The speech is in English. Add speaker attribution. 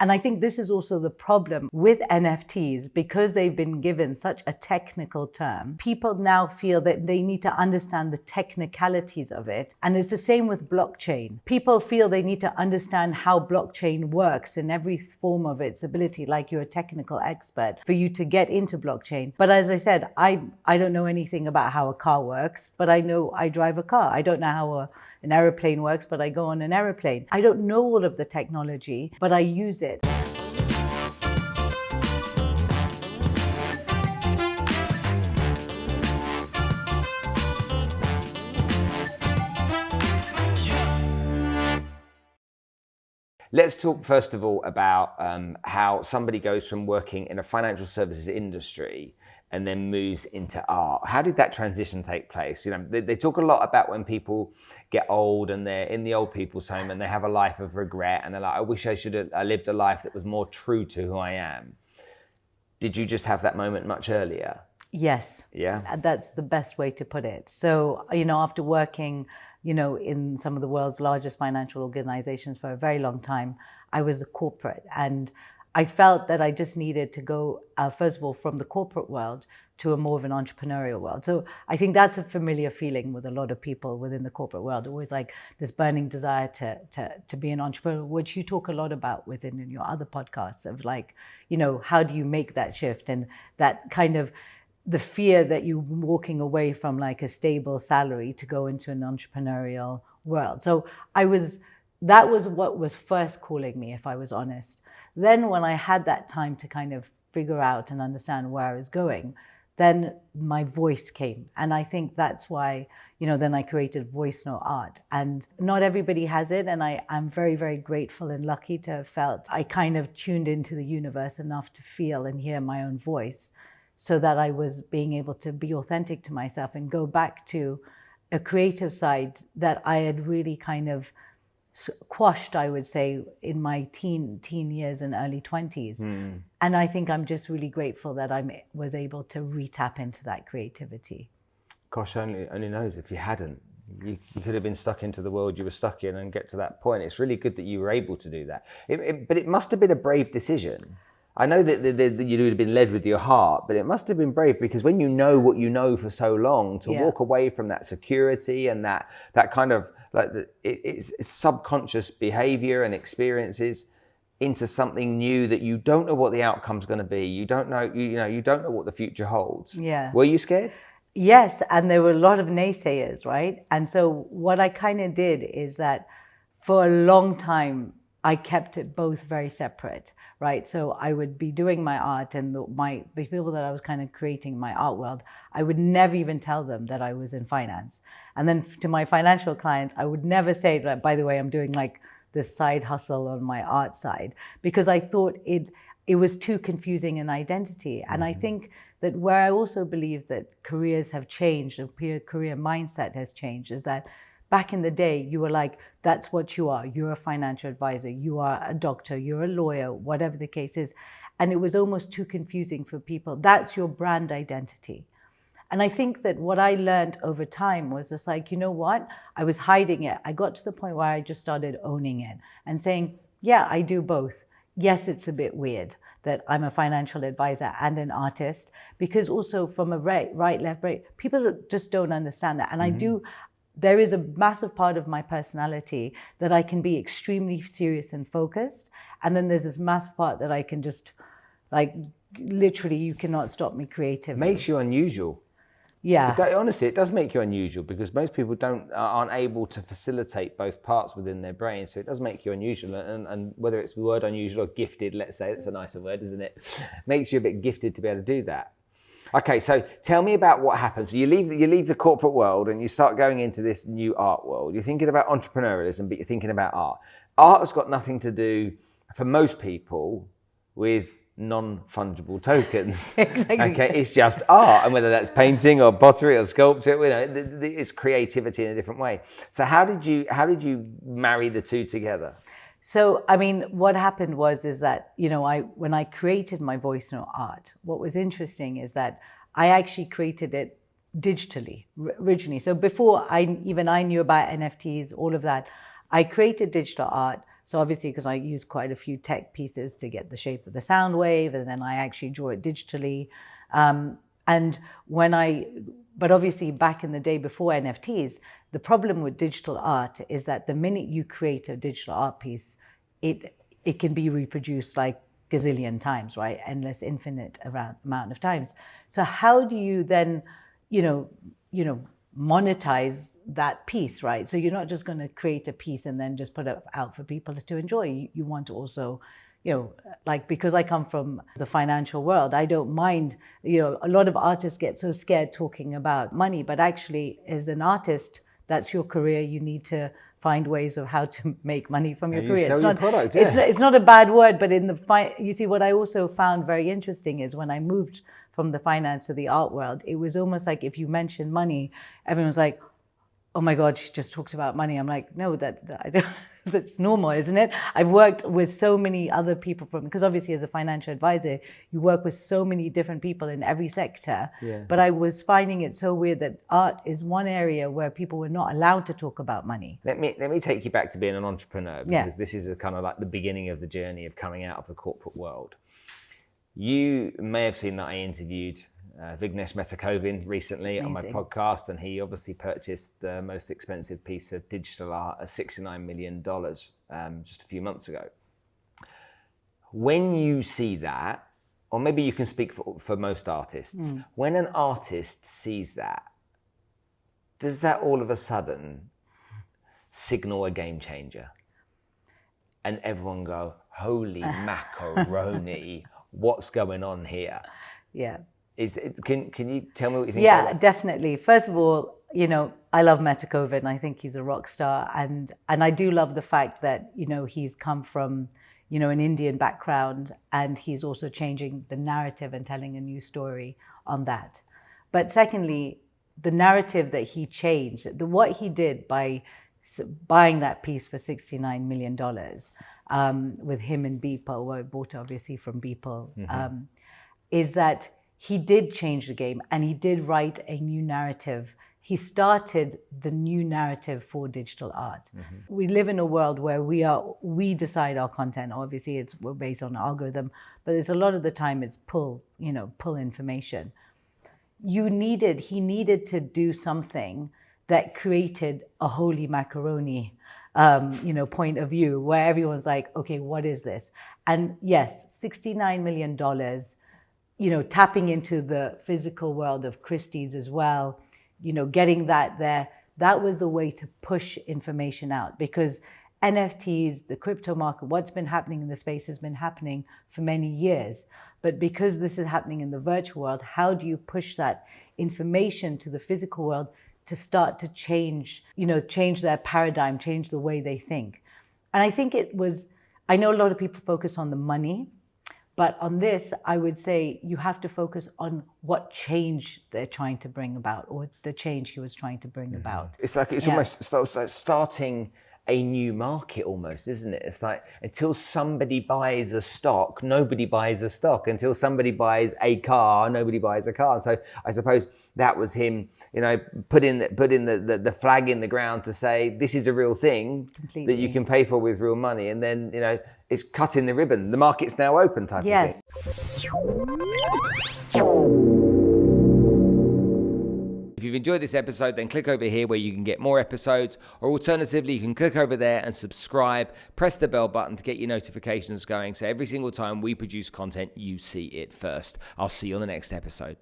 Speaker 1: And I think this is also the problem with NFTs, because they've been given such a technical term. People now feel that they need to understand the technicalities of it. And it's the same with blockchain. People feel they need to understand how blockchain works in every form of its ability, like you're a technical expert, for you to get into blockchain. But as I said, I don't know anything about how a car works, but I know I drive a car. I don't know how an aeroplane works, but I go on an aeroplane. I don't know all of the technology, but I use it.
Speaker 2: Let's talk first of all about how somebody goes from working in a financial services industry and then moves into art. How did that transition take place? You know, they talk a lot about when people get old and they're in the old people's home and they have a life of regret and they're like, I wish I should have lived a life that was more true to who I am. Did you just have that moment much earlier?
Speaker 1: Yes.
Speaker 2: Yeah.
Speaker 1: That's the best way to put it. So, after working, in some of the world's largest financial organizations for a very long time, I was a corporate, and I felt that I just needed to go, first of all, from the corporate world to a more of an entrepreneurial world. So I think that's a familiar feeling with a lot of people within the corporate world, always like this burning desire to be an entrepreneur, which you talk a lot about within in your other podcasts of like, how do you make that shift, and that kind of the fear that you're walking away from like a stable salary to go into an entrepreneurial world. So that was what was first calling me, if I was honest. Then when I had that time to kind of figure out and understand where I was going, then my voice came. And I think that's why, then I created Voice No Art. And not everybody has it. And I'm very, very grateful and lucky to have felt I kind of tuned into the universe enough to feel and hear my own voice, so that I was being able to be authentic to myself and go back to a creative side that I had really kind of quashed, I would say, in my teen years and early 20s. And I think I'm just really grateful that I was able to re-tap into that creativity.
Speaker 2: Gosh, only knows if you hadn't. You could have been stuck into the world you were stuck in and get to that point. It's really good that you were able to do that. But it must have been a brave decision. I know that you would have been led with your heart, but it must have been brave, because when you know what you know for so long, to walk away from that security and that kind of like it's subconscious behavior and experiences into something new that you don't know what the outcome's going to be. You don't know, you don't know what the future holds.
Speaker 1: Yeah.
Speaker 2: Were you scared?
Speaker 1: Yes, and there were a lot of naysayers, right? And so what I kind of did is that for a long time, I kept it both very separate, right? So I would be doing my art, and the people that I was kind of creating my art world, I would never even tell them that I was in finance. And then to my financial clients, I would never say that, by the way, I'm doing like this side hustle on my art side, because I thought it was too confusing an identity. And I think that where I also believe that careers have changed, and career mindset has changed, is that back in the day, you were like, that's what you are. You're a financial advisor, you are a doctor, you're a lawyer, whatever the case is. And it was almost too confusing for people. That's your brand identity. And I think that what I learned over time was just like, you know what? I was hiding it. I got to the point where I just started owning it and saying, yeah, I do both. Yes, it's a bit weird that I'm a financial advisor and an artist, because also from a right, left, people just don't understand that. And there is a massive part of my personality that I can be extremely serious and focused. And then there's this massive part that I can just, like, literally, you cannot stop me creatively.
Speaker 2: Makes you unusual.
Speaker 1: Yeah.
Speaker 2: Honestly, it does make you unusual, because most people aren't able to facilitate both parts within their brain. So it does make you unusual. And whether it's the word unusual or gifted, let's say, that's a nicer word, isn't it? Makes you a bit gifted to be able to do that. Okay, so tell me about what happens. So you leave the corporate world and you start going into this new art world. You're thinking about entrepreneurialism, but you're thinking about art. Art has got nothing to do, for most people, with non-fungible tokens.
Speaker 1: Exactly.
Speaker 2: Okay, it's just art, and whether that's painting or pottery or sculpture, it's creativity in a different way. So how did you marry the two together?
Speaker 1: So, I mean, what happened is that, when I created my Voice No Art, what was interesting is that I actually created it digitally originally. So before I knew about NFTs, all of that, I created digital art So obviously, because I use quite a few tech pieces to get the shape of the sound wave, and then I actually draw it digitally. And but obviously back in the day before NFTs, the problem with digital art is that the minute you create a digital art piece, it can be reproduced like gazillion times, right? Endless, infinite amount of times. So how do you then, monetize that piece, right? So you're not just going to create a piece and then just put it out for people to enjoy. You want to also, like, because I come from the financial world, I don't mind, a lot of artists get so scared talking about money, but actually as an artist, that's your career. You need to find ways of how to make money from your career.
Speaker 2: Sell your product,
Speaker 1: it's not a bad word, but you see, what I also found very interesting is when I moved from the finance to the art world, it was almost like if you mentioned money, everyone's like, oh my God, she just talked about money. I'm like, no, that's normal, isn't it? I've worked with so many other people because obviously as a financial advisor, you work with so many different people in every sector.
Speaker 2: Yeah.
Speaker 1: But I was finding it so weird that art is one area where people were not allowed to talk about money.
Speaker 2: Let me take you back to being an entrepreneur, because this is kind of like the beginning of the journey of coming out of the corporate world. You may have seen that I interviewed Vignesh Metakovin recently on my podcast, and he obviously purchased the most expensive piece of digital art at $69 million just a few months ago. When you see that, or maybe you can speak for most artists, when an artist sees that, does that all of a sudden signal a game changer? And everyone go, holy macaroni, what's going on here?
Speaker 1: Yeah.
Speaker 2: Can you tell me what you think?
Speaker 1: Yeah, definitely. First of all, I love Metakovin. I think he's a rock star, and I do love the fact that he's come from an Indian background, and he's also changing the narrative and telling a new story on that. But secondly, the narrative that he changed, what he did by buying that piece for $69 million with him and Beeple, well, bought obviously from Beeple, is that he did change the game, and he did write a new narrative. He started the new narrative for digital art. We live in a world where we decide our content. Obviously, we're based on an algorithm, but there's a lot of the time it's pull information. He needed to do something that created a holy macaroni, point of view, where everyone's like, okay, what is this? And yes, $69 million, tapping into the physical world of Christie's as well, getting that there, that was the way to push information out, because NFTs, the crypto market, what's been happening in the space has been happening for many years. But because this is happening in the virtual world, how do you push that information to the physical world to start to change their paradigm, change the way they think? And I think I know a lot of people focus on the money, but on this, I would say you have to focus on what change they're trying to bring about, or the change he was trying to bring about.
Speaker 2: It's almost like starting a new market almost, isn't it? It's like until somebody buys a stock, nobody buys a stock. Until somebody buys a car, nobody buys a car. So I suppose that was him, putting the flag in the ground to say this is a real thing that you can pay for with real money, and then it's cutting the ribbon. The market's now open type of thing. If you've enjoyed this episode, then click over here where you can get more episodes, or alternatively, you can click over there and subscribe, press the bell button to get your notifications going, so every single time we produce content, you see it first. I'll see you on the next episode.